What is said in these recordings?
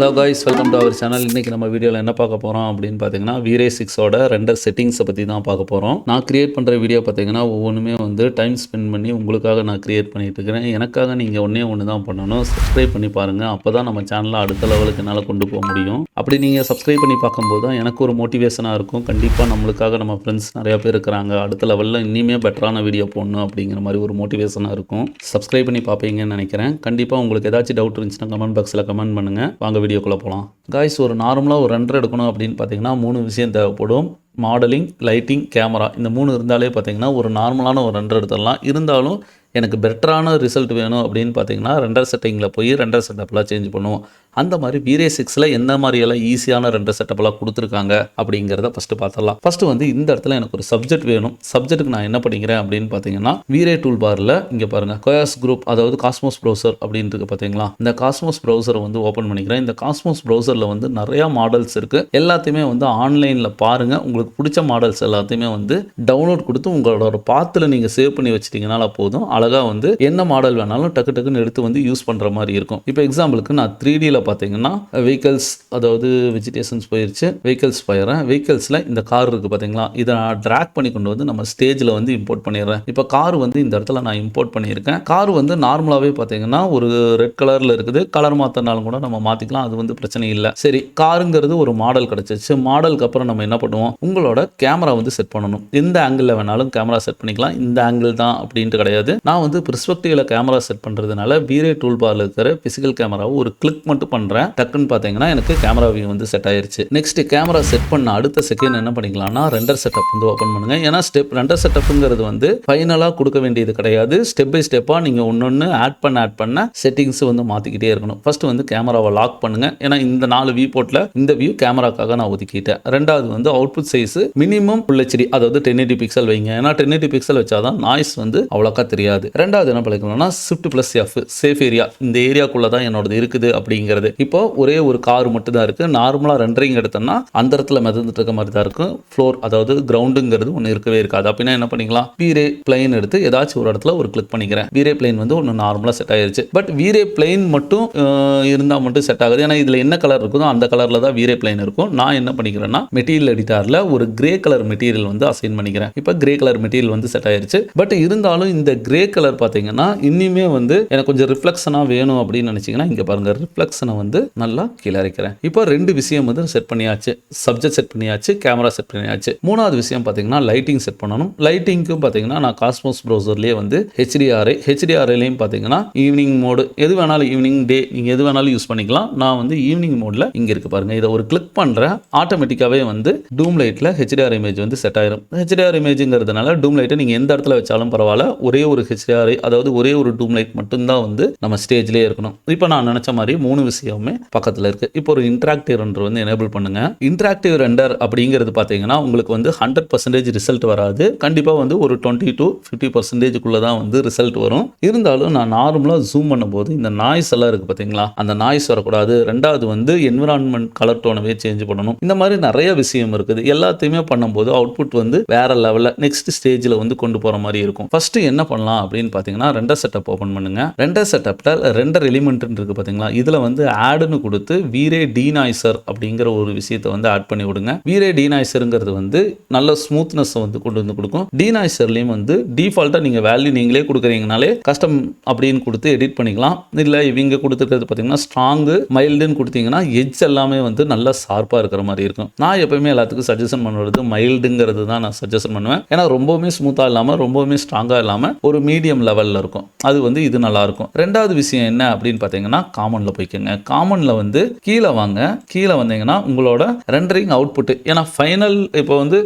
Hello guys, welcome to our channel. இன்றைக்கி நம்ம வீடியோவில் என்ன பார்க்க போகிறோம் அப்படின்னு பார்த்தீங்கன்னா, Vray 6ஓட ரெண்டர் செட்டிங்ஸை பற்றி தான் பார்க்க போகிறோம். நான் கிரியேட் பண்ணுற வீடியோ பார்த்தீங்கன்னா ஒவ்வொன்றுமே வந்து டைம் ஸ்பெண்ட் பண்ணி உங்களுக்காக நான் கிரியேட் பண்ணிட்டு இருக்கிறேன். எனக்காக நீங்கள் ஒன்று தான் பண்ணணும், சப்ஸ்கிரைப் பண்ணி பாருங்கள். அப்போ தான் நம்ம சேனலை அடுத்த லெவலுக்கு என்னால் கொண்டு போக முடியும். அப்படி நீங்கள் சப்ஸ்கிரைப் பண்ணி பார்க்கும்போது தான் எனக்கு ஒரு மோட்டிவேஷனாக இருக்கும். கண்டிப்பாக நம்மளுக்காக நம்ம ஃப்ரெண்ட்ஸ் நிறையா பேர் இருக்கிறாங்க, அடுத்த லெவலில் இனிமே பெட்டரான வீடியோ போடணும் அப்படிங்கிற மாதிரி ஒரு மோட்டிவேஷனாக இருக்கும். சப்ஸ்கிரைப் பண்ணி பார்ப்பீங்கன்னு நினைக்கிறேன். கண்டிப்பாக உங்களுக்கு ஏதாச்சும் டவுட் இருந்துச்சுன்னா கமெண்ட் பாக்ஸில் கமெண்ட் பண்ணுங்கள். வாங்க வீடியோக்குள்ளே போகலாம். காய்ஸ், ஒரு நார்மலாக ஒரு ரெண்டர் எடுக்கணும் அப்படின்னு பார்த்தீங்கன்னா 3 விஷயம் தேவைப்படும். Modelling, lighting, camera. இந்த 3 இருந்தாலே பார்த்தீங்கன்னா ஒரு நார்மலான ஒரு ரெண்டர் எடுத்துடலாம். இருந்தாலும் எனக்கு பெட்டரான ரிசல்ட் வேணும் அப்படின்னு பார்த்தீங்கன்னா ரெண்டர் செட்டிங்கில் போய் ரெண்டர் செட்டப்லாம் சேஞ்ச் பண்ணுவோம். அந்த மாதிரி Vray 6ல் எந்த மாதிரியெல்லாம் ஈஸியான ரெண்டர் செட்டப்லாம் கொடுத்துருக்காங்க அப்படிங்கிறத ஃபஸ்ட்டு பார்த்துடலாம். ஃபஸ்ட்டு வந்து இந்த இடத்துல எனக்கு ஒரு சப்ஜெக்ட் வேணும். சப்ஜெக்ட்டுக்கு நான் என்ன பண்ணிக்கிறேன் அப்படின்னு பார்த்தீங்கன்னா Vray டூல் பாரில் இங்கே பாருங்கள், கோயாஸ் குரூப், அதாவது காஸ்மோஸ் ப்ரௌசர் அப்படின்ட்டு பார்த்தீங்களா. இந்த காஸ்மோஸ் ப்ரௌசரை வந்து ஓப்பன் பண்ணிக்கிறேன். இந்த காஸ்மோஸ் ப்ரௌசரில் வந்து நிறையா மாடல்ஸ் இருக்குது. எல்லாத்தையுமே வந்து ஆன்லைனில் பாருங்கள். உங்களுக்கு பிடிச்ச மாடல்ஸ் எல்லாத்தையுமே வந்து டவுன்லோட் கொடுத்து உங்களோட பாத்தில் நீங்கள் சேவ் பண்ணி வச்சிட்டிங்கனால போதும். அழகாக வந்து என்ன மாடல் வேணாலும் டக்கு டக்குன்னு எடுத்து வந்து யூஸ் பண்ணுற மாதிரி இருக்கும். இப்போ எக்ஸாம்பிளுக்கு நான் 3Dயில் பார்த்தீங்கன்னா வெஹிக்கல்ஸ், அதாவது வெஜிடேஷன்ஸ் போயிடுச்சு, வெஹிக்கல்ஸ் போயிடுறேன். வெஹிக்கல்ஸில் இந்த கார் இருக்குது பார்த்தீங்களா, இதை நான் ட்ராக் பண்ணி கொண்டு வந்து நம்ம ஸ்டேஜில் வந்து இம்போர்ட் பண்ணிடுறேன். இப்போ கார் வந்து இந்த இடத்துல நான் இம்போர்ட் பண்ணியிருக்கேன். கார் வந்து நார்மலாகவே பார்த்தீங்கன்னா ஒரு ரெட் கலரில் இருக்குது. கலர் மாற்றினாலும் கூட நம்ம மாற்றிக்கலாம், அது வந்து பிரச்சனை இல்லை. சரி, காருங்கிறது ஒரு மாடல் கிடச்சிச்சு. மாடலுக்கு அப்புறம் நம்ம என்ன பண்ணுவோம், உங்களோட கேமரா வந்து செட் பண்ணணும். எந்த ஆங்கிளில் வேணாலும் கேமரா செட் பண்ணிக்கலாம். இந்த ஆங்கிள் தான் அப்படின்ட்டு கிடையாது. நான் வந்து பெர்ஸ்பெக்டிவ்ல கேமரா செட் பண்ணுறதுனால Vray டூல் பாரில் இருக்கிற பிசிக்கல் கேமராவை ஒரு கிளிக் மட்டும் பண்ணுறேன். டக்குன்னு பார்த்தீங்கன்னா எனக்கு கேமரா வியூ வந்து செட் ஆயிருச்சு. நெக்ஸ்ட் கேமரா செட் பண்ண அடுத்த செகண்ட் என்ன பண்ணிக்கலாம்னா ரெண்டர் செட்டப் வந்து ஓப்பன் பண்ணுங்க. ஏன்னா ரெண்டர் செட்டப்ங்கிறது வந்து ஃபைனலாக கொடுக்க வேண்டியது கிடையாது. ஸ்டெப் பை ஸ்டெப்பாக நீங்கள் ஒன்று ஆட் பண்ண செட்டிங்ஸ் வந்து மாற்றிக்கிட்டே இருக்கணும். ஃபர்ஸ்ட் வந்து கேமராவை லாக் பண்ணுங்க. ஏன்னா இந்த 4 வியூ போர்ட்டில் இந்த வியூ கேமராக்காக நான் ஒதுக்கிட்டேன். ரெண்டாவது வந்து output size minimum full HD, அதாவது 1080 பிக்சல் வைங்க. ஏன்னா 1080 பிக்சல் வச்சாதான் நாய்ஸ் வந்து அவ்வளோக்கா தெரியாது. ரெண்டாவது என்ன பண்ணிக்கலாம்னா Shift+F, சேஃப் ஏரியா. இந்த ஏரியாக்குள்ளே தான் என்னோடது இருக்குது அப்படிங்கிறது. இப்போ ஒரே ஒரு கார் மட்டும் தான் இருக்குது. நார்மலாக ரெண்டரிங் எடுத்தோம்னா அந்த இடத்துல மிதந்துட்டு இருக்க மாதிரி தான் இருக்கும். ஃப்ளோர், அதாவது கிரவுண்டுங்கிறது ஒன்று இருக்கவே இருக்காது. அப்படின்னா என்ன பண்ணிக்கலாம், Vray பிளைன் எடுத்து ஏதாச்சும் ஒரு இடத்துல ஒரு கிளிக் பண்ணிக்கிறேன். Vray பிளைன் வந்து ஒன்று நார்மலாக செட் ஆயிருச்சு. பட் Vray பிளைன் மட்டும் இருந்தால் மட்டும் செட் ஆகுது. ஏன்னா இதில் என்ன கலர் இருக்குதோ அந்த கலரில் தான் Vray பிளைன் இருக்கும். நான் என்ன பண்ணிக்கிறேன்னா மெட்டீரியல் எடிட்டரில் ஒரு கிரே கலர் மெட்டீரியல் வந்து அசைன் பண்ணிக்கிறேன். இப்போ கிரே கலர் மெட்டீரியல் வந்து செட் ஆயிருச்சு. பட் இருந்தாலும் இந்த கிரே கலர் பார்த்தீங்கன்னா இன்னுமே வந்து எனக்கு கொஞ்சம் ரிஃப்ளெக்ஷனாக வேணும் அப்படின்னு நினச்சிங்கன்னா இங்கே பாருங்கள், ரிஃப்ளெக்ஷனை வந்து நல்லா கீழே இறக்கிறேன். இப்போ 2 விஷயம் வந்து செட் பண்ணியாச்சு. சப்ஜெக்ட் செட் பண்ணியாச்சு, கேமரா செட் பண்ணியாச்சு. மூணாவது விஷயம் பார்த்தீங்கன்னா லைட்டிங் செட் பண்ணணும். லைட்டிங்க்கும் பார்த்தீங்கன்னா நான் காஸ்மோஸ் ப்ரௌசர்லேயே வந்து ஹெச்டிஆர்ஐலையும் பார்த்தீங்கன்னா ஈவினிங் மோடு, எது வேணாலும் ஈவினிங், டே, நீங்கள் எது வேணாலும் யூஸ் பண்ணிக்கலாம். நான் வந்து ஈவினிங் மோடில் இங்கே இருக்குது பாருங்கள். இதை ஒரு கிளிக் பண்ணுறேன், ஆட்டோமேட்டிக்காகவே வந்து டூம் லைட்டில் ஹெச்டிஆர் இமேஜ் வந்து செட் ஆயிரும். ஹெச்டிஆர் இமேஜுங்கிறதுனால டூம் லைட்டை நீங்கள் எந்த இடத்துல வச்சாலும் பரவாயில்ல, ஒரே ஒரு ஹெச்டிஆர், அதாவது ஒரே ஒரு டூம் லைட் மட்டும்தான் வந்து நம்ம ஸ்டேஜ்லேயே இருக்கணும். இப்போ நான் நினச்ச மாதிரி 3 விஷயமே பக்கத்தில் இருக்குது. இப்போ ஒரு இன்டராக்டிவ் ரெண்டர் வந்து எனேபிள் பண்ணுங்க. இன்டராக்டிவ் ரெண்டர் அப்படிங்கிறது பார்த்தீங்கன்னா உங்களுக்கு வந்து 100% ரிசல்ட் வராது. கண்டிப்பாக வந்து ஒரு 20 to 50% தான் வந்து ரிசல்ட் வரும். இருந்தாலும் நான் நார்மலாக ஜூம் பண்ணும்போது இந்த நாய்ஸ் எல்லாம் இருக்குது பார்த்தீங்களா, அந்த நாய்ஸ் வரக்கூடாது. ரெண்டாவது வந்து என்விரான்மெண்ட் கலர் டோனவே சேஞ்ச் பண்ணணும். இந்த மாதிரி நிறைய விஷயம் இருக்குது. எல்லாத்தையுமே பண்ணும்போது அவுட்புட் வந்து வேற லெவலில் நெக்ஸ்ட் ஸ்டேஜில் வந்து கொண்டு போகிற மாதிரி இருக்கும். ஃபர்ஸ்ட் என்ன பண்ணலாம் அப்படின்னு பார்த்தீங்கன்னா ரெண்டர் செட்டப் ஓப்பன் பண்ணுங்க. ரெண்டர் செட்டப்பில் ரெண்டர் எலிமெண்ட் இருக்கு பார்த்தீங்களா, இதில் வந்து ஆடுன்னு கொடுத்து Vray டீநாய்சர் அப்படிங்கிற ஒரு விஷயத்தை வந்து ஆட் பண்ணி விடுங்க. Vray டீநாய்சருங்கிறது வந்து நல்ல ஸ்மூத்னஸ் வந்து கொண்டு வந்து கொடுக்கும். டீநாய்சர்லையும் வந்து டிஃபால்ட்டாக நீங்கள் வேல்யூ நீங்களே கொடுக்குறீங்கனாலே கஸ்டம் அப்படின்னு கொடுத்து எடிட் பண்ணிக்கலாம். இல்லை இவங்க கொடுத்துருக்கிறது பார்த்தீங்கன்னா ஸ்ட்ராங்கு, மைல்டுன்னு கொடுத்தீங்கன்னா எட்ஜ் எல்லாமே வந்து நல்லா ஷார்ப்பாக இருக்கிற மாதிரி இருக்கும். நான் எப்பவுமே எல்லாத்துக்கும் சஜஷன் பண்ணுறது மைல்டுங்கிறது தான் நான் சஜஷன் பண்ணுவேன். ஏன்னா ரொம்பவுமே ஸ்மூத்தாக இல்லாமல் ரொம்பவுமே ஸ்ட்ராங்காக இல்லாமல் ஒரு மீடியம் லெவலில் இருக்கும். அது வந்து இது நல்லா இருக்கும். ரெண்டாவது விஷயம் என்ன அப்படின்னு பார்த்தீங்கன்னா காமனில் போய்க்கோங்க. காமனில் வந்து கீழே வாங்க. கீழே வந்தீங்கன்னா உங்களோட ரெண்டரிங் அவுட்புட், ஏன்னா ஃபைனல் இப்போ வந்து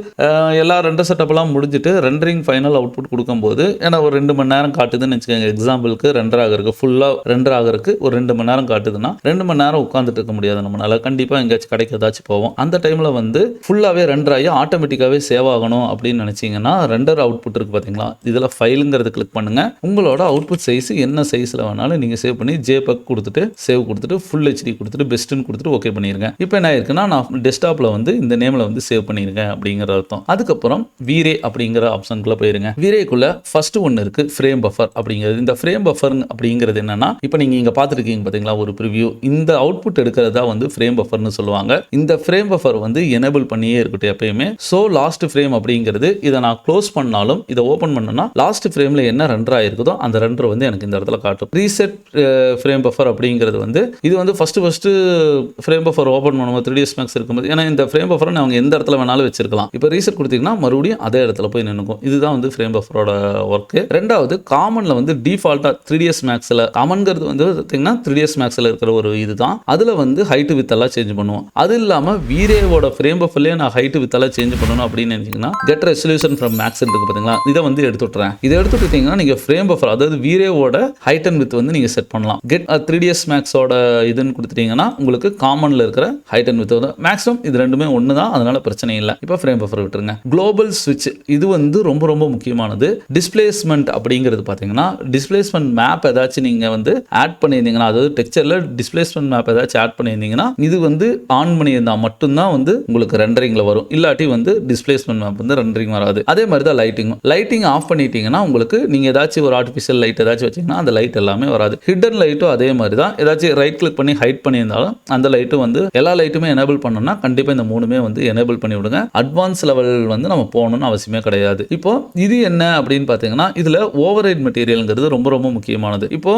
எல்லா ரெண்டர் செட்டப்லாம் முடிஞ்சுட்டு ரெண்டரிங் ஃபைனல் அவுட்புட் கொடுக்கும்போது ஏன்னா ஒரு 2 மணி நேரம் காட்டுதுன்னு வச்சுக்கோங்க. எக்ஸாம்பிளுக்கு ரெண்டர் ஆகிறதுக்கு ஃபுல்லாக ரெண்டர் ஆகிறதுக்கு ஒரு 2 மணி நேரம் காட்டுதுன்னா 2 மணி நேரம் உட்காந்துட்டு இருக்க முடியாது நம்மளால. கண்டிப்பாக எங்கேயாச்சும் கடைக்கு ஏதாச்சும் போவோம். அந்த டைமில் வந்து ஃபுல்லாகவே ரெண்டர் ஆகி ஆட்டோமேட்டிக்காகவே சேவ் ஆகணும் அப்படின்னு நினச்சிங்கன்னா ரெண்டர் அவுட்புட் இருக்குது பார்த்தீங்களா, இதில் ஃபைலுங்கிறது கிளிக் பண்ணுங்கள். உங்களோட அவுட்புட் சைஸ் என்ன சைஸில் வேணாலும் நீங்கள் சேவ் பண்ணி JPEG கொடுத்துட்டு சேவ் கொடுத்துட்டு ஃபுல் ஹெச்டி கொடுத்துட்டு பெஸ்ட்னு கொடுத்துட்டு ஓகே பண்ணிருங்க. இப்போ என்ன ஆயிருக்குன்னா நான் டெஸ்க்டாப்ல வந்து இந்த நேம்ல வந்து சேவ் பண்ணிருங்க அப்படிங்கிற அர்த்தம். அதுக்கப்புறம் வீரே அப்படிங்கிற ஆப்ஷனுக்குள்ள போயிருங்க. வீரேக்குள்ள ஃபர்ஸ்ட் ஒன்னு இருக்கு ஃப்ரேம் பஃபர் அப்படிங்கிறது. இந்த ஃப்ரேம் பஃபர் அப்படிங்கிறது என்னன்னா, இப்போ நீங்க இங்க பாத்துருக்கீங்க பாத்தீங்களா ஒரு ப்ரிவ்யூ, இந்த அவுட்புட் எடுக்கிறதா வந்து ஃப்ரேம் பஃபர்னு சொல்லுவாங்க. இந்த ஃப்ரேம் பஃபர் வந்து எனேபிள் பண்ணியே இருக்கட்டும் எப்பயுமே. சோ லாஸ்ட் ஃப்ரேம் அப்படிங்கிறது இதை நான் க்ளோஸ் பண்ணாலும் இதை ஓபன் பண்ணனா லாஸ்ட் ஃப்ரேம்ல என்ன ரெண்டர் ஆயிருக்குதோ அந்த ரெண்டர் வந்து எனக்கு இந்த இடத்துல காட்டும். ரீசெட் ஃப்ரேம் பஃபர் அப்படிங்கிறது வந்து இது வந்து ஃபர்ஸ்ட் ஃப்ரேம் பஃபர் ஓபன் பண்ணும்போது 3ds Max இருக்கும்போது, ஏன்னா இந்த ஃப்ரேம் பஃபர் அவங்க எந்த இடத்துல வேணாலும் வச்சிருக்கலாம். இப்போ ரீசெட் கொடுத்தீங்கன்னா மறுபடியும் அதே இடத்துல போய் நின்னுக்கும். இதுதான் வந்து ஃப்ரேம் பஃபரோட ஒர்க். ரெண்டாவது காமன்ல வந்து டிஃபால்ட்டா 3ds Maxல காமன்ங்கிறது வந்து பார்த்தீங்கன்னா 3ds Maxல இருக்கிற ஒரு இதுதான். அதுல வந்து ஹைட் வித் எல்லாம் சேஞ்ச் பண்ணுவோம். அது இல்லாம வீரேவோட ஃப்ரேம் பஃபர்லயே நான் ஹைட் வித் எல்லாம் சேஞ்ச் பண்ணணும் அப்படின்னு நினைச்சீங்கன்னா கெட் ரெசல்யூஷன் ஃப்ரம் மேக்ஸ் இருக்கு பாத்தீங்களா, இதை வந்து எடுத்து விட்டுறேன். இதை எடுத்துட்டீங்கன்னா நீங்க ஃப்ரேம் பஃபர் அதாவது வீரேவோட ஹைட் அண்ட் வித் வந்து நீங்க செட் பண்ணலாம். கெட் 3ds Maxோட இதுன்னு கொடுத்துட்டீங்கன்னா உங்களுக்கு காமன்ல இருக்கிற ஹைட் அண்ட் வித் வந்து மேக்ஸிமம் இது ரெண்டுமே ஒன்று தான், அதனால பிரச்சனை இல்லை. இப்போ ஃப்ரேம் பஃபர் விட்டுருங்க. குளோபல் ஸ்விட்ச் இது வந்து ரொம்ப ரொம்ப முக்கியமானது. டிஸ்பிளேஸ்மெண்ட் அப்படிங்கிறது பார்த்தீங்கன்னா டிஸ்பிளேஸ்மெண்ட் மேப் ஏதாச்சும் நீங்க வந்து ஆட் பண்ணியிருந்தீங்கன்னா, அதாவது டெக்ஸ்சர்ல டிஸ்பிளேஸ்மெண்ட் மேப் ஏதாச்சும் ஆட் பண்ணியிருந்தீங்கன்னா இது வந்து ஆன் பண்ணியிருந்தா மட்டும்தான் வந்து உங்களுக்கு ரெண்டரிங்ல வரும். இல்லாட்டி வந்து டிஸ்பிளேஸ்மெண்ட் மேப் வந்து ரெண்டரிங் வராது. அதே மாதிரி தான் லைட்டிங் ஆஃப் பண்ணிட்டீங்கன்னா உங்களுக்கு நீங்க ஏதாச்சும் ஒரு ஆர்டிஃபிஷியல் லைட் ஏதாச்சும் வச்சீங்கன்னா அந்த லைட் எல்லாமே வராது. ஹிடன் லைட்டும் அதே மாதிரி தான். ஏதாச்சும் ரைட் கிளிக் பண்ணி ஹைட் பண்ணியிருந்தாலும் அந்த லைட்டும் வந்து எல்லா லைட்டுமே எனேபிள் பண்ணணும்னா கண்டிப்பா இந்த மூணுமே வந்து எனேபிள் பண்ணி விடுங்க. அட்வான்ஸ் லெவல் வந்து நம்ம போகணும்னு அவசியமே கிடையாது. இப்போ இது என்ன அப்படின்னு பார்த்தீங்கன்னா இதுல ஓவர்ரைட் மெட்டீரியல்ங்கிறது ரொம்ப ரொம்ப முக்கியமானது. இப்போ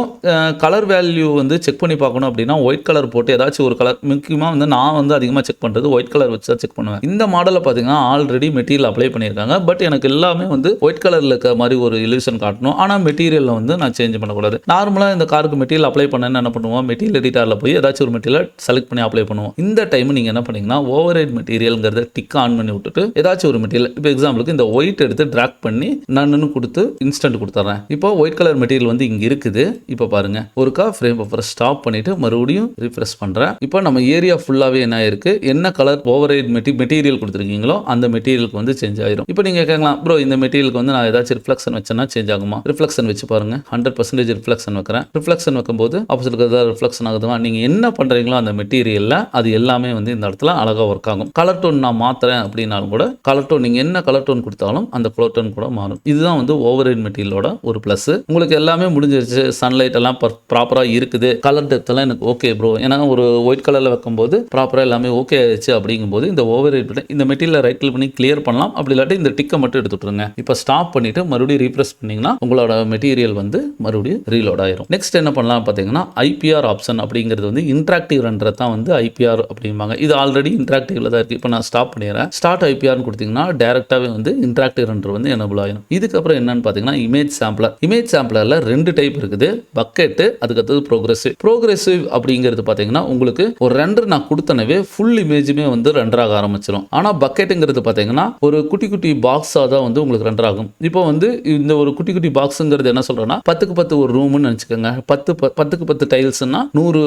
கலர் வேல்யூ வந்து செக் பண்ணி பார்க்கணும் அப்படின்னா ஒயிட் கலர் போட்டு ஏதாச்சும் ஒரு கலர், முக்கியமாக வந்து நான் வந்து அதிகமாக செக் பண்ணுறது ஒயிட் கலர் வச்சு தான் செக் பண்ணுவேன். இந்த மாடலில் பார்த்தீங்கன்னா ஆல்ரெடி மெட்டீரியல் அப்ளை பண்ணியிருக்காங்க. பட் எனக்கு எல்லாமே வந்து ஒயிட் கலரில் இருக்க மாதிரி ஒரு இல்யூஷன் காட்டணும். ஆனால் மெட்டீரியலில் வந்து நான் சேஞ்ச் பண்ணக்கூடாது. நார்மலாக இந்த காருக்கு மெட்டீரியல் அப்ளை பண்ணேன்னு என்ன பண்ணுவோம், மெட்டீரியல் எடிட்டரில் போய் ஏதாச்சும் ஒரு மெட்டீரியல் செலக்ட் பண்ணி அப்ளை பண்ணுவோம். இந்த டைம் நீங்கள் என்ன பண்ணீங்கன்னா ஓவர்ரைட் மெட்டீரியல்ங்கிறத டிக் ஆன் பண்ணி விட்டுட்டு ஏதாச்சும் ஒரு மெட்டீரியல், இப்போ எக்ஸாம்பிளுக்கு இந்த ஒயிட் எடுத்து ட்ராக் பண்ணி நான் கொடுத்து இன்ஸ்டன்ட் கொடுத்துறேன். இப்போ ஒயிட் கலர் மெட்டீரியல் வந்து இங்கே இருக்குது. இப்போ பாருங்க ஒருக்கா ஃப்ரேம் பஃபரை ஸ்டாப் பண்ணிட்டு மறுபடியும் ரிஃப்ரெஷ் பண்ணுறேன். இப்போ நம்ம ஏரியா ஃபுல்லாகவே என்ன இருக்கு, என்ன கலர் ஓவர்ரைட் மெட்டீரியல் கொடுத்துருக்கீங்களோ அந்த மெட்டீரியலுக்கு வந்து சேஞ்ச் ஆயிரும். இப்போ நீங்க கேட்கலாம் ப்ரோ இந்த மெட்டீரியலுக்கு வந்து நான் ஏதாச்சும் ரிஃப்ளெக்ஷன் வச்சேன்னா சேஞ்ச் ஆகுமா? ரிஃப்ளெக்ஷன் வச்சு பாருங்க. 100% ரிஃப்ளெக்ஷன் வைக்கிறேன். ரிஃப்ளெக்ஷன் வைக்கும்போது ஆப்போசிட் ஏதாவது ரிஃப்ளெக்ஷன் ஆகுதுமா? நீங்க என்ன பண்றீங்களோ அந்த மெட்டீரியல்ல அது எல்லாமே வந்து இந்த இடத்துல அழகா ஒர்க் ஆகும். கலர் டோன் நான் மாத்துறேன் அப்படின்னாலும் கூட கலர் டோன் நீங்க என்ன கலர் டோன் கொடுத்தாலும் அந்த கலர் டோன் கூட மாறும். இதுதான் வந்து ஓவர்ரைட் மெட்டீரியலோட ஒரு பிளஸ். உங்களுக்கு எல்லாமே முடிஞ்சிருச்சு, சன்லைட் எல்லாம் ப்ராப்பரா இருக்குது, கலர் டெப்த் எல்லாம் எனக்கு ஓகே ப்ரோ, ஏன்னா ஒரு ஒயிட் கலர்ல வைக்கும்போது ப்ராப்பரா எல்லாமே ஓகே ஆயிடுச்சு அப்படிங்கும்போது இந்த ஓவர்ரைட் இந்த மெட்டீரியல் ரைட் கிளிக் பண்ணி கிளியர் பண்ணலாம். அப்படி இல்லாட்டி இந்த டிக்கை மட்டும் எடுத்துட்டுருங்க. இப்போ ஸ்டாப் பண்ணிட்டு மறுபடியும் ரீப்ரெஸ் பண்ணீங்கன்னா உங்களோட மெட்டீரியல் வந்து மறுபடியும் ரீலோட் ஆயிரும். நெக்ஸ்ட் என்ன பண்ணலாம் பார்த்தீங்கன்னா ஐபிஆர் ஆப்ஷன் அப்படிங்கிறது வந்து இன்டராக்டிவ் ரெண்டர் தான் வந்து ஐபிஆர் அப்படிம்பாங்க. இது ஆல்ரெடி இன்டராக்டிவ்ல தான் இருக்கு. இப்போ நான் ஸ்டாப் பண்ணிடுறேன். ஸ்டார்ட் ஐபிஆர்னு கொடுத்தீங்கன்னா டைரக்டாவே வந்து இன்டராக்டிவ் ரெண்டர் வந்து எனேபிள் ஆயிரும். இதுக்கப்புறம் என்னன்னு பார்த்தீங்கன்னா இமேஜ் சாம்பிளர். இமேஜ் சாம்பிளர்ல ரெண்டு டைப் இருக்குது, பக்கெட், அதுக்கடுத்தது ப்ரோக்ரெசிவ் அப்படிங்கிறது பார்த்தீங்கன்னா உங்களுக்கு ஒரு ரெண்டர் நான் கொடுத்தனவே ஃபுல் இமேஜுமே வந்து ரெண்டர் ஆக ஆரம்பிச்சிடும். ஆனா பக்கெட்டுங்கிறது பார்த்தீங்கன்னா ஒரு குட்டி குட்டி பாக்ஸா தான் வந்து உங்களுக்கு ரெண்டர் ஆகும். இப்போ வந்து இந்த ஒரு குட்டி குட்டி பாக்ஸுங்கிறது என்ன சொல்றேன்னா 10க்கு 10 ஒரு ரூம்னு நினைச்சுக்கோங்க. 10க்கு 10 டைல்ஸ்னா 100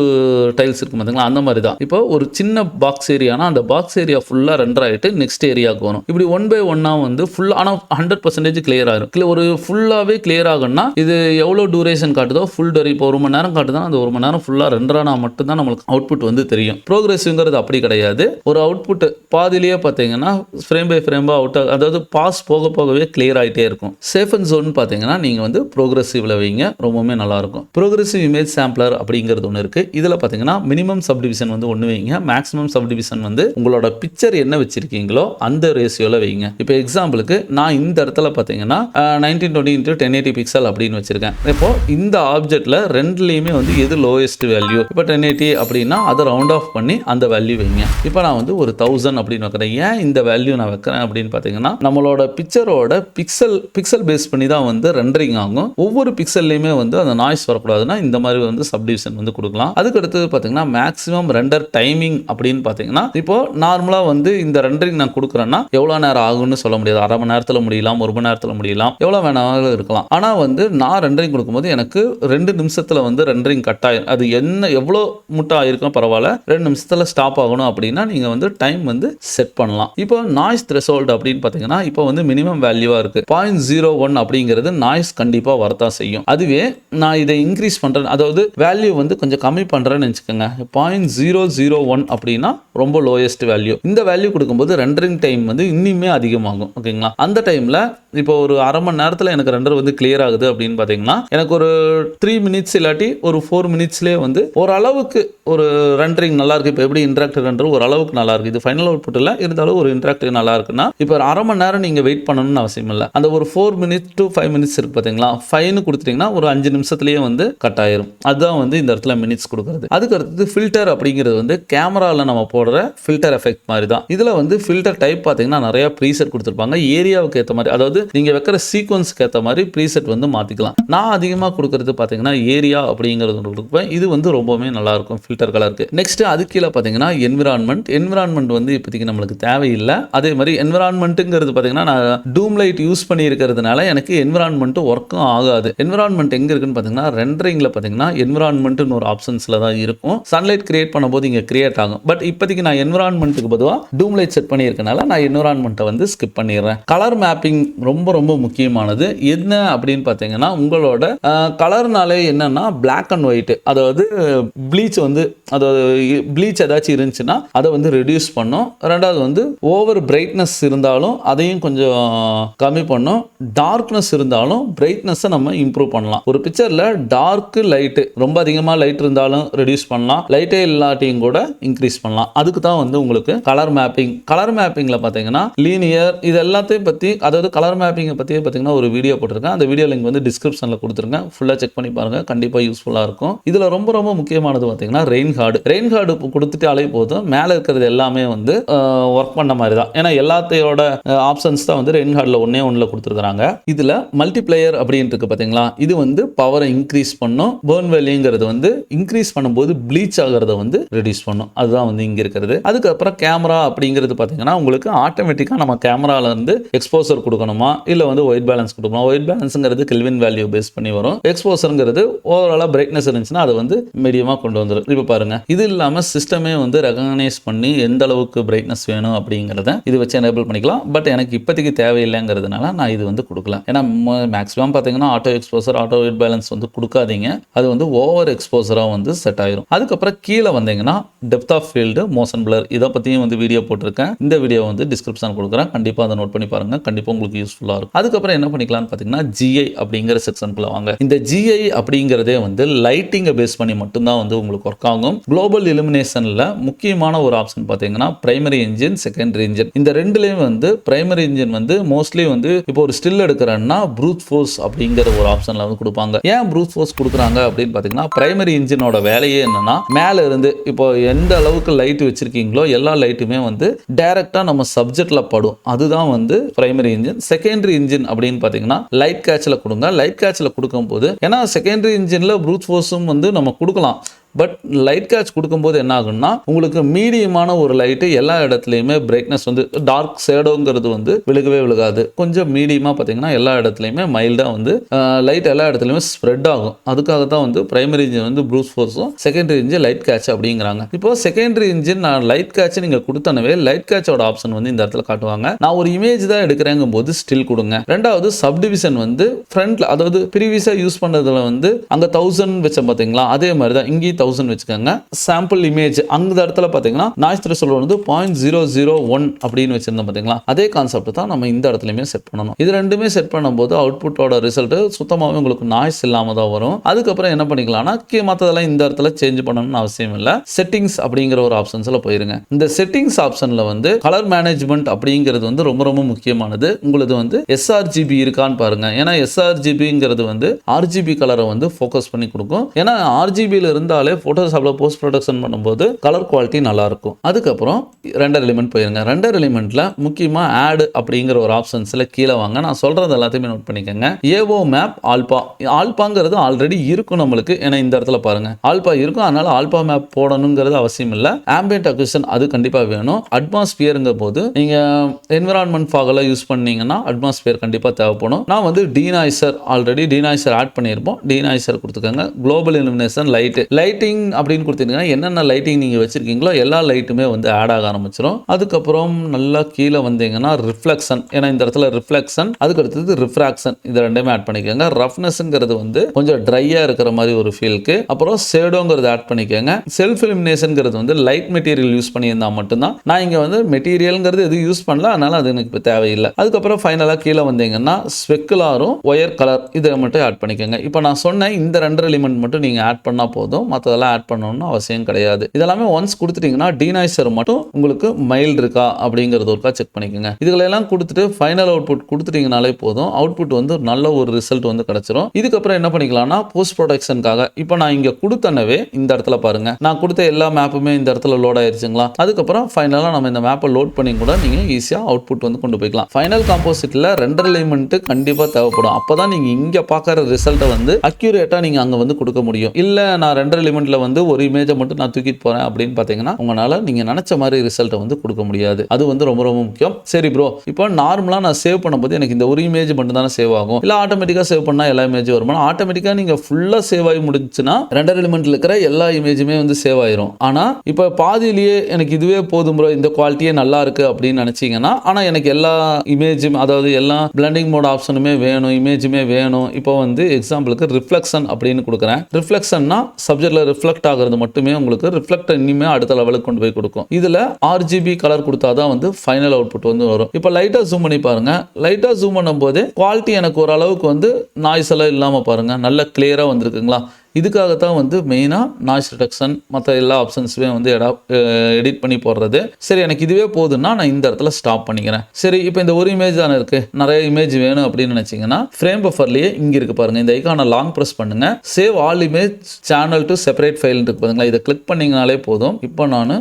டைல்ஸ் இருக்கும் பாத்தீங்களா, அந்த மாதிரி தான். இப்போ ஒரு சின்ன பாக்ஸ் ஏரியானா அந்த பாக்ஸ் ஏரியா ஃபுல்லா ரெண்டர் ஆயிட்டு நெக்ஸ்ட் ஏரியாவுக்கு வரும். இப்படி 1 by 1 வந்து ஃபுல், ஆனா 100% கிளியர் ஆகும். ஒரு ஃபுல்லாவே கிளியர் ஆகும்னா இது எவ்வளவு டியூரேஷன் காட்டுதோ ஃபுல் டூரேஷன். இப்போ 1 மணி நேரம் காட்டுதா அந்த 1 மணி நேரம் ஃபுல்லா ரெண்டர் ஆனா மட்டும் தான் நமக்கு அவுட்புட் வந்து தெரியும். ப்ரோக்ரெசிவ்ங்கிறது அப்படி கிடையாது. ஒரு அவுட்புட் பாதிலேயே பார்த்தீங்கன்னா ஃப்ரேம் பை ஃப்ரேம் அவுட், அதாவது பாஸ் போக போகவே கிளியர் ஆகிட்டே இருக்கும். சேஃப் அண்ட் ஜோன் பார்த்தீங்கன்னா நீங்கள் வந்து ப்ரோக்ரெசிவ்ல வைங்க, ரொம்பவுமே நல்லா இருக்கும். ப்ரோக்ரெசிவ் இமேஜ் சாம்பிளர் அப்படிங்கிறது ஒன்று இருக்கு. இதில் பார்த்தீங்கன்னா மினிமம் சப்டிவிஷன் வந்து ஒன்று வைங்க, மேக்ஸிமம் சப்டிவிஷன் வந்து உங்களோட பிக்சர் என்ன வச்சிருக்கீங்களோ அந்த ரேஷியோல வைங்க. இப்போ எக்ஸாம்பிளுக்கு நான் இந்த இடத்துல பார்த்தீங்கன்னா 1920 x 1080 பிக்சல் அப்படின்னு வச்சிருக்கேன். இப்போ இந்த ஆப்ஜெக்ட்ல ரெண்டுலையுமே வந்து எது லோயஸ்ட் வேல்யூ, இப்போ 1080 அப்படின்னா அதை ரவுண்ட் ஆஃப் பண்ணி அந்த வேல்யூ வைங்க. இப்போ நான் வந்து ஒரு 1000 அப்படின்னு வைக்கிறேன். ஏன் இந்த வேல்யூ நான் வைக்கிறேன் அப்படின்னு பார்த்தீங்கன்னா நம்மளோட பிக்சரோட பிக்சல் பேஸ் பண்ணி தான் வந்து ரெண்டரிங் ஆகும். ஒவ்வொரு பிக்சல்லையுமே வந்து அந்த நாய்ஸ் வரக்கூடாதுன்னா இந்த மாதிரி வந்து சப்டிவிஷன் வந்து கொடுக்கலாம். அதுக்கு அடுத்து பார்த்தீங்கன்னா மேக்ஸிமம் ரெண்டர் டைமிங் அப்படின்னு பார்த்தீங்கன்னா இப்போ நார்மலாக வந்து இந்த ரெண்டரிங் நான் கொடுக்குறேன்னா எவ்வளோ நேரம் ஆகும்னு சொல்ல முடியாது. அரை மணி நேரத்தில் முடியலாம், 1 மணி நேரத்தில் முடியலாம், எவ்வளோ வேணாலும் இருக்கலாம். ஆனால் வந்து நான் ரெண்டரிங் கொடுக்கும்போது எனக்கு 2 நிமிஷத்தில் வந்து ரெண்டரிங் கட் ஆயிரும். அது என்ன எவ்வளோ முட்டை ஆயிருக்கும் பரவாயில்ல, 2 நிமிஷத்தில் ஸ்டாப் ஆகணும் அப்படின்னா நீங்கள் வந்து டைம் வந்து செட் பண்ணலாம். இப்போ நாய்ஸ் த்ரெஷோல்ட் அப்படின்னு பார்த்தீங்கன்னா இப்போ வந்து மினிமம் வேல்யூவாக இருக்குது 0.01 அப்படிங்கிறது நாய்ஸ் கண்டிப்பாக வரத்தான் செய்யும். அதுவே நான் இதை இன்க்ரீஸ் பண்ணுறேன், அதாவது வேல்யூ வந்து கொஞ்சம் கம்மி கம்மி பண்ணுறேன்னு வச்சுக்கோங்க, 0.001 அப்படின்னா ரொம்ப லோயஸ்ட் வேல்யூ. இந்த வேல்யூ கொடுக்கும்போது ரெண்டரிங் டைம் வந்து இன்னுமே அதிகமாகும். ஓகேங்களா, அந்த டைமில் இப்போ ஒரு அரை மணி நேரத்தில் எனக்கு ரெண்டர் வந்து கிளியர் ஆகுது அப்படின்னு பார்த்தீங்கன்னா, எனக்கு ஒரு 3 மினிட்ஸ் இல்லாட்டி ஒரு 4 மினிட்ஸ்லேயே வந்து ஓரளவுக்கு ஒரு ரெண்டரிங் நல்லா இருக்கு. இப்போ எப்படி இன்ட்ராக்டிவ் ரெண்டர் ஓரளவுக்கு நல்லா இருக்கு, இது ஃபைனல் அவுட்புட் இல்லை இருந்தாலும் ஒரு இன்ட்ராக்டிவ் நல்லா இருக்குன்னா, இப்போ ஒரு அரை மணி நேரம் நீங்கள் வெயிட் பண்ணணும்னு அவசியம் இல்லை. அந்த ஒரு 4 மினிட்ஸ் to 5 மினிட்ஸ் இருக்கு பார்த்தீங்களா, 5ன்னு கொடுத்துட்டீங்கன்னா ஒரு 5 நிமிஷத்துலேயே வந்து கட் ஆயிரும். அதுதான் வந்து இந்த இடத்துல மினிட்ஸ் கொடுக்குறது. அதுக்கு அடுத்தது ஃபில்டர் அப்படிங்கிறது வந்து கேமராவில் நம்ம போடுற ஃபில்டர் எஃபெக்ட் மாதிரி தான். இதில் வந்து ஃபில்டர் டைப் பார்த்தீங்கன்னா நிறைய ப்ரீசெட் கொடுத்துருப்பாங்க. ஏரியாவுக்கு ஏற்ற மாதிரி, அதாவது நீங்கள் வைக்கிற சீக்வன்ஸ்க்கு ஏற்ற மாதிரி ப்ரீசெட் வந்து மாற்றிக்கலாம். நான் அதிகமாக கொடுக்குறது பார்த்தீங்கன்னா ஏரியா அப்படிங்கிறது கொடுப்பேன். இது வந்து ரொம்பவுமே நல்லா இருக்கும் ஃபில்டர் கலருக்கு. நெக்ஸ்ட் அது கீழே பார்த்தீங்கன்னா என்விரான்மெண்ட் வந்து இப்போதைக்கு நம்மளுக்கு தேவையில்லை. அதே மாதிரி என்விரான்மெண்ட்டுங்கிறது பார்த்தீங்கன்னா நான் டூம் லைட் யூஸ் பண்ணி இருக்கிறதுனால எனக்கு என்விரான்மெண்ட் ஒர்க்கும் ஆகாது. என்விரான்மெண்ட் எங்கே இருக்குன்னு பார்த்தீங்கன்னா ரெண்டரிங்கில் பார்த்தீங்கன்னா என்விரான்மெண்ட்னு ஒரு ஆப்ஷன்ஸில் தான் இருக்கும். சன்லைட் கிரியேட் பண்ணும்போது இங்கே கிரியேட் ஆகும். பட் இப்போதைக்கு நான் என்விரான்மெண்ட்டுக்கு பொதுவாக டூம் லைட் செட் பண்ணியிருக்கனால நான் என்விரான்மெண்ட்டை வந்து ஸ்கிப் பண்ணிடுறேன். கலர் மேப்பிங் ரொம்ப ரொம்ப முக்கியமானது. என்ன அப்படின்னு பார்த்தீங்கன்னா உங்களோட கலர்னாலே என்னன்னா பிளாக் அண்ட் ஒயிட், அதாவது ப்ளீச் வந்து, அதாவது ப்ளீச் ஏதாச்சும் இருந்துச்சுன்னா அதை வந்து ரெடியூஸ் பண்ணும். ரெண்டாவது வந்து ஓவர் பிரைட்னஸ் இருந்தாலும் அதையும் கொஞ்சம் கம்மி பண்ணும். டார்க்னஸ் இருந்தாலும் பிரைட்னஸை நம்ம இம்ப்ரூவ் பண்ணலாம். ஒரு பிக்சரில் டார்க்கு லைட்டு ரொம்ப அதிகமாக லைட் இருந்தாலும் ரெடியூஸ் பண்ணலாம், லைட்டே இல்லாட்டியும் கூட இன்க்ரீஸ் பண்ணலாம். அதுக்கு தான் வந்து உங்களுக்கு கலர் மேப்பிங்கில் பார்த்தீங்கன்னா லீனியர் இது எல்லாத்தையும் பற்றி, அதாவது கலர் மேப்பிங்கை பற்றி பார்த்தீங்கன்னா ஒரு வீடியோ போட்டிருக்கேன். அந்த வீடியோ லிங்க் வந்து டிஸ்கிரிப்ஷனில் கொடுத்துருங்க, ஃபுல்லாக செக் பண்ணி பாருங்கள், கண்டிப்பாக யூஸ்ஃபுல்லாக இருக்கும். இதில் ரொம்ப ரொம்ப முக்கியமானது பார்த்தீங்கன்னா ரெயின் கார்டு கொடுத்துட்டாலே போதும், மேலே இருக்கிறது எல்லாமே வந்து ஒர்க் பண்ண மாதிரி தான். ஏன்னா எல்லாத்தையோட ஆப்ஷன்ஸ் தான் வந்து ரெயின் கார்டில் ஒன்றில் கொடுத்துருக்காங்க. இதில் மல்டிப்ளேயர் அப்படின்ட்டு இருக்கு பார்த்தீங்களா, இது வந்து பவரை இன்க்ரீஸ் பண்ணும். பர்ன் வேல்யூங்கிறது வந்து இன்க்ரீஸ் பண்ணும்போது ப்ளீச் ஆகிறத வந்து ரெடியூஸ் பண்ணும். அதுதான் வந்து இங்கே இருக்கிறது. அதுக்கப்புறம் கேமரா அப்படிங்கிறது பார்த்தீங்கன்னா உங்களுக்கு ஆட்டோமேட்டிக்காக நம்ம கேமரால இருந்து எக்ஸ்போசர் கொடுக்கணுமா இல்லை வந்து ஒயிட் பேலன்ஸ் கொடுக்கணும். ஒயிட் பேலன்ஸுங்கிறது கெல்வின் வேல்யூ பேஸ் பண்ணி வரும். எக்ஸ்போசருங்கிறது ஓவராலாக பிரைட்னஸ் இருந்துச்சுன்னா அதை வந்து மீடியமாக கொண்டு வந்துடும். இப்போ பாருங்க, இது இல்லாமல் சிஸ்டமே வந்து ரெகனைஸ் பண்ணி எந்த அளவுக்கு பிரைட்னஸ் வேணும் அப்படிங்கிறத இது வச்சு எனேபிள் பண்ணிக்கலாம். பட் எனக்கு இப்போதைக்கு தேவையில்லைங்கிறதுனால நான் இது வந்து கொடுக்கல. ஏன்னா மேக்ஸிமம் பார்த்தீங்கன்னா auto exposure auto white balance வந்து கொடுக்காதீங்க, அது வந்து ஓவர் எக்ஸ்போசராக வந்து செட் ஆயிரும். அதுக்கப்புறம் கீழே வந்தீங்கன்னா depth of field, motion blur, இதை பற்றியும் வந்து வீடியோ போட்டிருக்கேன். இந்த வீடியோ வந்து டிஸ்கிரிப்ஷன் கொடுக்குறேன், கண்டிப்பாக அதை நோட் பண்ணி பாருங்க, கண்டிப்பாக உங்களுக்கு யூஸ்ஃபுல்லாக இருக்கும். அதுக்கப்புறம் என்ன பண்ணிக்கலாம்னு பார்த்தீங்கன்னா GI அப்படிங்கிற செக்ஷனுக்குள்ள வாங்க. இந்த GI அப்படிங்கிறதே வந்து லைட்டிங்கை பேஸ் பண்ணி மட்டும்தான் வந்து உங்களுக்கு ஒர்க் ஆகும். குளோபல் இலுமினேஷனில் முக்கியமான ஒரு ஆப்ஷன் பார்த்தீங்கன்னா பிரைமரி இன்ஜின், செகண்டரி இன்ஜின். இந்த ரெண்டுலேயும் வந்து பிரைமரி இன்ஜின் வந்து மோஸ்ட்லி வந்து இப்போ ஒரு ஸ்டில் எடுக்கிறேன்னா ப்ரூட் ஃபோர்ஸ் அப்படிங்கிற ஒரு ஆப்ஷனில் வந்து கொடுப்பாங்க. ஏன் ப்ரூட் ஃபோர்ஸ் கொடுக்குறாங்க அப்படின்னு பார்த்தீங்கன்னா பிரைமரி இன்ஜினோட வேலையே என்னன்னா மேலே இருந்து இப்போ எந்த அளவுக்கு லைட் வச்சிருக்கீங்களோ எல்லா லைட்டுமே வந்து டைரக்டா நம்ம சப்ஜெக்ட்ல படும். அதுதான் வந்து பிரைமரி இன்ஜின். செகண்டரி இன்ஜின் அப்படின்னு பார்த்தீங்கன்னா லைட் கேட்ச்ல கொடுங்க. லைட் கேட்ச்ல கொடுக்கும்போது, ஏன்னா செகண்டரி இன்ஜின்ல ப்ரூட் ஃபோர்ஸும் வந்து நம்ம கொடுக்கலாம், பட் லைட் கேட்ச் கொடுக்கும்போது என்ன ஆகும்னா உங்களுக்கு மீடியமான ஒரு லைட்டு எல்லா இடத்துலையுமே பிரைட்னஸ் வந்து டார்க் ஷேடோங்கிறது வந்து விழுகாது. கொஞ்சம் மீடியமாக பார்த்தீங்கன்னா எல்லா இடத்துலையுமே மைல்டாக வந்து லைட் எல்லா இடத்துலையுமே ஸ்ப்ரெட் ஆகும். அதுக்காக தான் வந்து பிரைமரி இன்ஜின் வந்து ப்ரூட் ஃபோர்ஸும் செகண்டரி இன்ஜின் லைட் கேட்ச் அப்படிங்கிறாங்க. இப்போ செகண்டரி இன்ஜின் நான் லைட் கேட்ச் நீங்கள் கொடுத்தனவே லைட் கேட்சோட ஆப்ஷன் வந்து இந்த இடத்துல காட்டுவாங்க. நான் ஒரு இமேஜ் தான் எடுக்கிறேங்கும் போது ஸ்டில் கொடுங்க. ரெண்டாவது சப்டிவிஷன் வந்து ஃப்ரண்ட்ல, அதாவது ப்ரீவியஸாக யூஸ் பண்ணதுல வந்து அங்கே 1000 வச்சேன் பார்த்தீங்களா, அதே மாதிரி தான் இங்கே 1000 வச்சுக்கோங்க. சாம்பிள் இமேஜ் அந்த இடத்துல பார்த்தீங்கன்னா நாய்ஸ் த்ரெஷோல்ட் வந்து 0.001 அப்படின்னு வச்சிருந்தோம் பார்த்தீங்களா, அதே கான்செப்ட் தான் நம்ம இந்த இடத்துலையுமே செட் பண்ணணும். இது ரெண்டுமே செட் பண்ணும்போது அவுட்புட்டோட ரிசல்ட் சுத்தமாகவே உங்களுக்கு நாய்ஸ் இல்லாமல் தான் வரும். அதுக்கப்புறம் என்ன பண்ணிக்கலாம்னா மற்றதெல்லாம் இந்த இடத்துல சேஞ்ச் பண்ணணும்னு அவசியம் இல்லை. செட்டிங்ஸ் அப்படிங்கிற ஒரு ஆப்ஷன்ஸ்ல போயிருங்க. இந்த செட்டிங்ஸ் ஆப்ஷன்ல வந்து கலர் மேனேஜ்மெண்ட் அப்படிங்கிறது வந்து ரொம்ப ரொம்ப முக்கியமானது. உங்களுக்கு வந்து sRGB இருக்கான்னு பாருங்க. ஏன்னா sRGBங்கிறது வந்து RGB கலரை வந்து ஃபோக்கஸ் பண்ணி கொடுக்கும். ஏன்னா RGBல இருந்தாலே போட்டோஷாப்ல போஸ்ட் ப்ரொடக்ஷன் பண்ணும்போது கலர் குவாலிட்டி நல்லா இருக்கும். அதுக்கப்புறம் ரெண்டர் எலிமெண்ட் போயிருங்க. ரெண்டர் எலிமெண்ட்ல முக்கியமா ஆட் அப்படிங்கிற ஒரு ஆப்ஷன்ஸ்ல கீழே வாங்க. நான் சொல்றது எல்லாத்தையுமே நோட் பண்ணிக்கோங்க. ஏஓ மேப் ஆல்பாங்கிறது ஆல்ரெடி இருக்கும் நம்மளுக்கு. ஏன்னா இந்த இடத்துல பாருங்க ஆல்பா இருக்கும், அதனால ஆல்பா மேப் போடணுங்கிறது அவசியம் இல்லை. ஆம்பியன்ட் அக்யூஷன் அது கண்டிப்பா வேணும். அட்மாஸ்பியருங்க போது நீங்க என்விரான்மெண்ட் ஃபாகல யூஸ் பண்ணீங்கன்னா அட்மாஸ்பியர் கண்டிப்பா தேவைப்படும். நான் வந்து டீநாய்சர் ஆல்ரெடி டீநாய்சர் ஆட் பண்ணியிருப்போம், டீநாய்சர் கொடுத்துக்கோங்க. குளோபல் இலுமினேஷன் லைட் லைட்டிங் அப்படின்னு கொடுத்தீங்கன்னா என்னென்ன லைட்டிங் நீங்கள் வச்சிருக்கீங்களோ எல்லா லைட்டுமே வந்து ஆட் ஆக ஆரம்பிச்சிடும். அதுக்கப்புறம் நல்லா கீழே வந்தீங்கன்னா ரிஃப்ளெக்ஷன், ஏன்னா இந்த இடத்துல ரிஃப்ளெக்ஷன், அதுக்கு அடுத்தது ரிஃப்ராக்ஷன், இது ரெண்டுமே ஆட் பண்ணிக்கோங்க. ரஃப்னஸ்ங்கிறது வந்து கொஞ்சம் ட்ரையாக இருக்கிற மாதிரி ஒரு ஃபீலுக்கு. அப்புறம் ஷேடோங்கிறது ஆட் பண்ணிக்கோங்க. செல்ஃப் இலுமினேஷன்ங்கிறது வந்து லைட் மெட்டீரியல் யூஸ் பண்ணியிருந்தா மட்டும்தான். நான் இங்கே வந்து மெட்டீரியல்ங்கிறது எதுவும் யூஸ் பண்ணல, அதனால அது எனக்கு இப்போ தேவையில்லை. அதுக்கப்புறம் ஃபைனலாக கீழே வந்தீங்கன்னா ஸ்பெக்குலாரும் ஒயர் கலர் இதை மட்டும் ஆட் பண்ணிக்கோங்க. இப்போ நான் சொன்ன இந்த 2 எலிமெண்ட் மட்டும் நீங்கள் ஆட் பண்ணால் போதும், மற்றதெல்லாம் ஆட் பண்ணணும்னு அவசியம் கிடையாது. இதெல்லாமே ஒன்ஸ் கொடுத்துட்டீங்கன்னா டீனாய்சர் மட்டும் உங்களுக்கு மைல்டு இருக்கா அப்படிங்கிறது ஒருக்கா செக் பண்ணிக்கோங்க. இதுகளெல்லாம் கொடுத்துட்டு ஃபைனல் அவுட்புட் கொடுத்துட்டீங்கனாலே போதும், அவுட்புட் வந்து நல்ல ஒரு ரிசல்ட் வந்து கிடைச்சிரும். இதுக்கப்புறம் என்ன பண்ணிக்கலாம்னா போஸ்ட் ப்ரொடக்ஷனுக்காக இப்போ நான் இங்கே கொடுத்தனவே இந்த இடத்துல பாருங்க, நான் கொடுத்த எல்லா மேப்புமே இந்த இடத்துல லோட் ஆயிருச்சுங்களா. அதுக்கப்புறம் ஃபைனலாக நம்ம இந்த மேப்பை லோட் பண்ணி கூட நீங்கள் ஈஸியாக அவுட்புட் வந்து கொண்டு போய்க்கலாம். ஃபைனல் காம்போசிட்டில் 2 எலிமெண்ட் கண்டிப்பாக தேவைப்படும். அப்பதான் நீங்க இங்க பார்க்குற ரிசல்ட்டை வந்து அக்யூரேட்டா நீங்க அங்க வந்து கொடுக்க முடியும். இல்ல நான் 2 எலிமெண்ட்ல வந்து ஒரு இமேஜை மட்டும் நான் தூக்கிட்டு போறேன் அப்படின்னு பாத்தீங்கன்னா உங்களால நீங்க நினைச்ச மாதிரி ரிசல்ட்டை வந்து கொடுக்க முடியாது. அது வந்து ரொம்ப ரொம்ப முக்கியம். சரி ப்ரோ, இப்போ நார்மலா நான் சேவ் பண்ணும்போது எனக்கு இந்த ஒரு இமேஜ் மட்டும் தானே சேவ் ஆகும், இல்ல ஆட்டோமேட்டிக்கா சேவ் பண்ணா எல்லா இமேஜும் வருமா? ஆட்டோமேட்டிக்கா நீங்க ஃபுல்லா சேவ் ஆகி முடிஞ்சுன்னா 2 எலிமெண்ட்ல இருக்கிற எல்லா இமேஜுமே வந்து சேவ் ஆயிரும். ஆனா இப்போ பாதியிலேயே எனக்கு இதுவே போதும் ப்ரோ, இந்த குவாலிட்டியே நல்லா இருக்கு அப்படின்னு நினைச்சீங்கன்னா, ஆனா எனக்கு எல்லா இமேஜும் அதாவது எல்லா பிளண்டிங் மோட் ஆப்ஷனுமே வேணும், இமேஜுமே வேணும். இப்போ வந்து எக்ஸாம்பிளுக்கு ரிஃப்ளெக்ஷன் அப்படின்னு கொடுக்குறேன். ரிஃப்ளெக்ஷன்னா சப்ஜெக்ட்ல ரிஃப்ளெக்ட் ஆகிறது மட்டுமே உங்களுக்கு ரிஃப்ளெக்ட் இனிமே அடுத்த லெவலுக்கு கொண்டு போய் கொடுக்கும். இதுல RGB கலர் கொடுத்தாதான் வந்து ஃபைனல் அவுட்புட் வந்து வரும். இப்போ லைட்டா ஜூம் பண்ணி பாருங்க. லைட்டா ஜூம் பண்ணும்போது குவாலிட்டி எனக்கு ஓரளவுக்கு வந்து நாய்ஸ் எல்லாம் இல்லாம பாருங்க, நல்ல கிளியரா வந்திருக்குங்களா. இதுக்காகத்தான் வந்து மெயினாக நாய்ஸ் ரிடக்ஷன் மற்ற எல்லா ஆப்ஷன்ஸுமே வந்து எடிட் பண்ணி போடுறது. சரி, எனக்கு இதுவே போதுன்னா நான் இந்த இடத்துல ஸ்டாப் பண்ணிக்கிறேன். சரி, இப்போ இந்த ஒரு இமேஜ் தானே இருக்கு, நிறைய இமேஜ் வேணும் அப்படின்னு நினைச்சீங்கன்னா ஃப்ரேம் பஃபர்லேயே இங்க இருக்கு பாருங்க, இந்த ஐகானை லாங் ப்ரெஸ் பண்ணுங்க. Save all image channel to separate file இருக்கு பாருங்களா, இதை கிளிக் பண்ணீங்கனாலே போதும். இப்போ நான்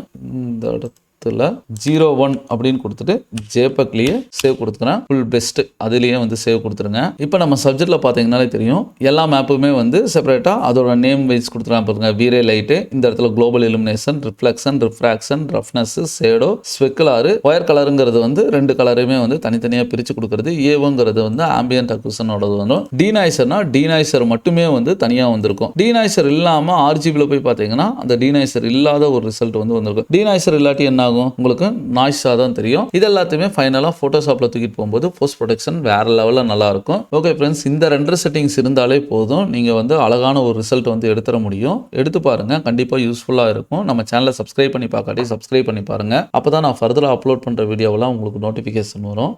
இந்த இடத்துல 01 அப்படின்னு கொடுத்துட்டு ஜேபக்லயே சேவ் கொடுத்துக்கிறேன். ஃபுல் பெஸ்ட் அதுலயே வந்து சேவ் கொடுத்துருங்க. இப்போ நம்ம சப்ஜெக்ட்ல பாத்தீங்கன்னாலே தெரியும், எல்லா மேப்புமே வந்து செப்பரேட்டா அதோட நேம் வைஸ் கொடுத்துறாங்க பாருங்க. வீரே லைட், இந்த இடத்துல global illumination, reflection, refraction, roughness, shadow, specular, wire கலருங்கிறது வந்து 2 கலருமே வந்து தனித்தனியா பிரிச்சு கொடுக்கிறது. ஏவோங்கிறது வந்து ஆம்பியன்ட் அக்யூசனோட வரும். டீநாய்சர்னா டீநாய்சர் மட்டுமே வந்து தனியா வந்திருக்கும். டீநாய்சர் இல்லாம RGBல போய் பாத்தீங்கன்னா அந்த டீநாய்சர் இல்லாத ஒரு ரிசல்ட் வந்து வந்திருக்கும். டீநாய்சர் இல்லாட்டி என்ன ஆகும், உங்களுக்கு நாய்ஸா தான் தெரியும். இது எல்லாத்தையுமே ஃபைனலா போட்டோஷாப்ல தூக்கிட்டு போகும்போது போஸ்ட் ப்ரொடக்ஷன் வேற லெவல்ல நல்லா இருக்கும். ஓகே ஃப்ரெண்ட்ஸ், இந்த 2 செட்டிங்ஸ் இருந்தாலே போதும், நீங்க வந்து அழகான ஒரு ரிசல்ட் வந்து எடுத்துற முடியும். எடுத்து பாருங்க, கண்டிப்பா யூஸ்ஃபுல்லா இருக்கும். நம்ம சேனலை சப்ஸ்கிரைப் பண்ணி பார்க்காட்டி சப்ஸ்கிரைப் பண்ணி பாருங்க. அப்பதான் நான் ஃபர்தரா அப்லோட் பண்ற வீடியோவெல்லாம் உங்களுக்கு நோட்டிபிகேஷன் வரும்.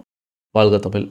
வாழ்க தமிழ்.